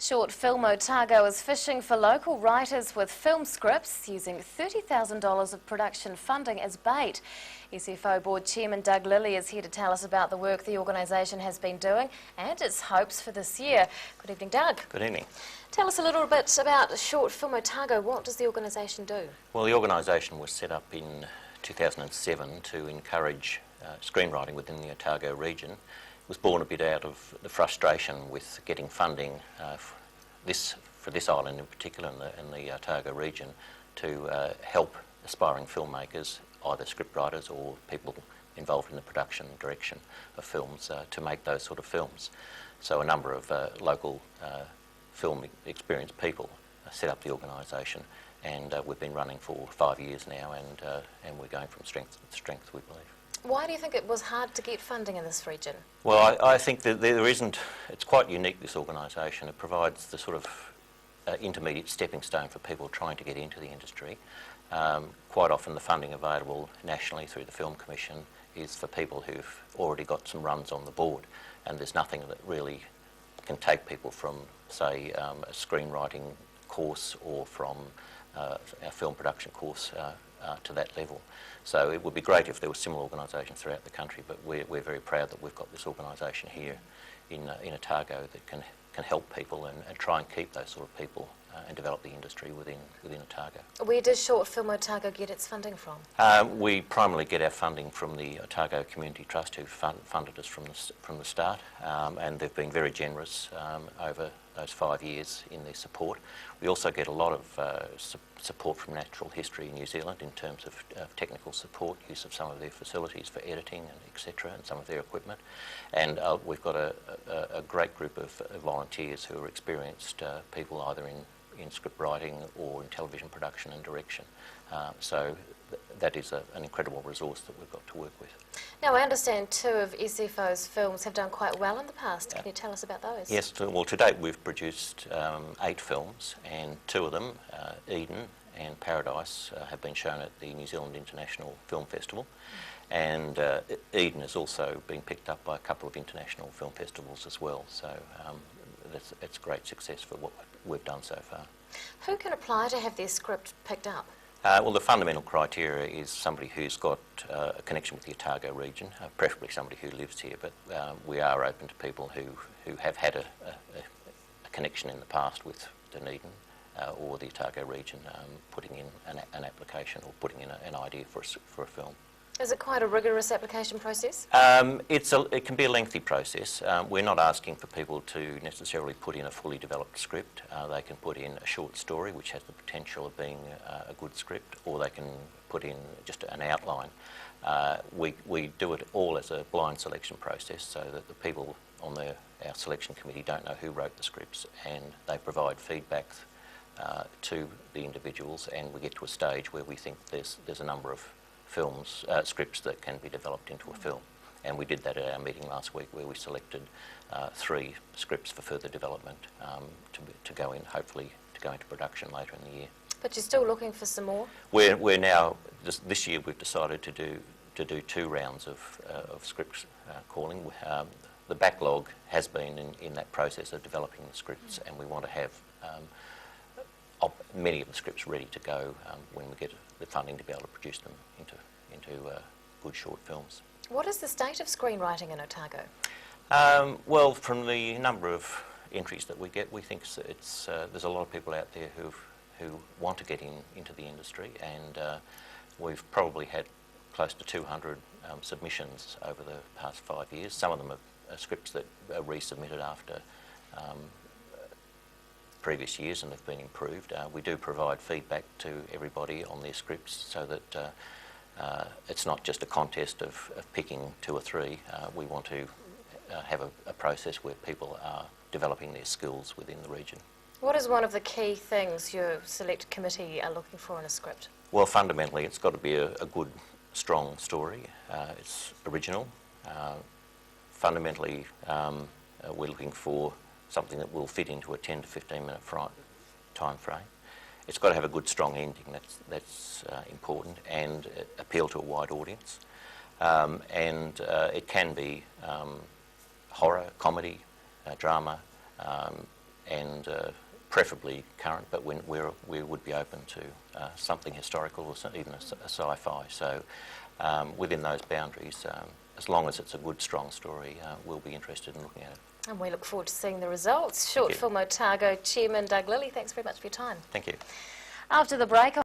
Short Film Otago is fishing for local writers with film scripts, using $30,000 of production funding as bait. SFO Board Chairman Doug Lilly is here to tell us about the work the organisation has been doing and its hopes for this year. Good evening, Doug. Good evening. Tell us a little bit about Short Film Otago. What does the organisation do? Well, the organisation was set up in 2007 to encourage screenwriting within the Otago region. It was born a bit out of the frustration with getting funding for this island in particular, in the Otago region, to help aspiring filmmakers, either scriptwriters or people involved in the production and direction of films, to make those sort of films. So a number of local film experienced people set up the organisation, and we've been running for 5 years now, and we're going from strength to strength, we believe. Why do you think it was hard to get funding in this region? Well, I think that there isn't. It's quite unique, this organisation. It provides the sort of intermediate stepping stone for people trying to get into the industry. Quite often the funding available nationally through the Film Commission is for people who've already got some runs on the board, and there's nothing that really can take people from, say, a screenwriting course or from a film production course to that level. So it would be great if there were similar organisations throughout the country, but we're very proud that we've got this organisation here in Otago that can help people and try and keep those sort of people and develop the industry within Otago. Where does Short Film Otago get its funding from? We primarily get our funding from the Otago Community Trust, who funded us from the start, and they've been very generous over those 5 years in their support. We also get a lot of support from Natural History in New Zealand in terms of technical support, use of some of their facilities for editing and etc., and some of their equipment. And we've got a great group of volunteers who are experienced people either in script writing or in television production and direction. So that is an incredible resource that we've got to work with. Now, I understand 2 of SFO's films have done quite well in the past. Can you tell us about those? Yes, well, to date we've produced 8 films, and 2 of them, Eden and Paradise, have been shown at the New Zealand International Film Festival. And Eden has also been picked up by a couple of international film festivals as well. So it's great success for what we've done so far. Who can apply to have their script picked up? Well, the fundamental criteria is somebody who's got a connection with the Otago region, preferably somebody who lives here, but we are open to people who have had a connection in the past with Dunedin or the Otago region, putting in an application or putting in an idea for a film. Is it quite a rigorous application process? It can be a lengthy process. We're not asking for people to necessarily put in a fully developed script. They can put in a short story which has the potential of being a good script, or they can put in just an outline. We do it all as a blind selection process, so that the people on our selection committee don't know who wrote the scripts, and they provide feedback to the individuals, and we get to a stage where we think there's a number of scripts that can be developed into a film. And we did that at our meeting last week, where we selected 3 scripts for further development to go in, hopefully to go into production later in the year. But you're still looking for some more? We're now, this year we've decided to do 2 rounds of script calling. The backlog has been in that process of developing the scripts, and we want to have many of the scripts ready to go when we get the funding to be able to produce them into good short films. What is the state of screenwriting in Otago? Well, from the number of entries that we get, we think there's a lot of people out there who want to get into the industry, and we've probably had close to 200 submissions over the past 5 years. Some of them are scripts that are resubmitted after previous years and have been improved. We do provide feedback to everybody on their scripts, so that it's not just a contest of picking 2 or 3. We want to have a process where people are developing their skills within the region. What is one of the key things your select committee are looking for in a script? Well, fundamentally it's got to be a good, strong story. It's original. Fundamentally we're looking for something that will fit into a 10 to 15 minute time frame. It's got to have a good, strong ending. That's important, and appeal to a wide audience. And it can be horror, comedy, drama, and preferably current, but we would be open to something historical or even a sci-fi. So within those boundaries, as long as it's a good, strong story, we'll be interested in looking at it. And we look forward to seeing the results. Short Film Otago Chairman Doug Lilly, thanks very much for your time. Thank you. After the break,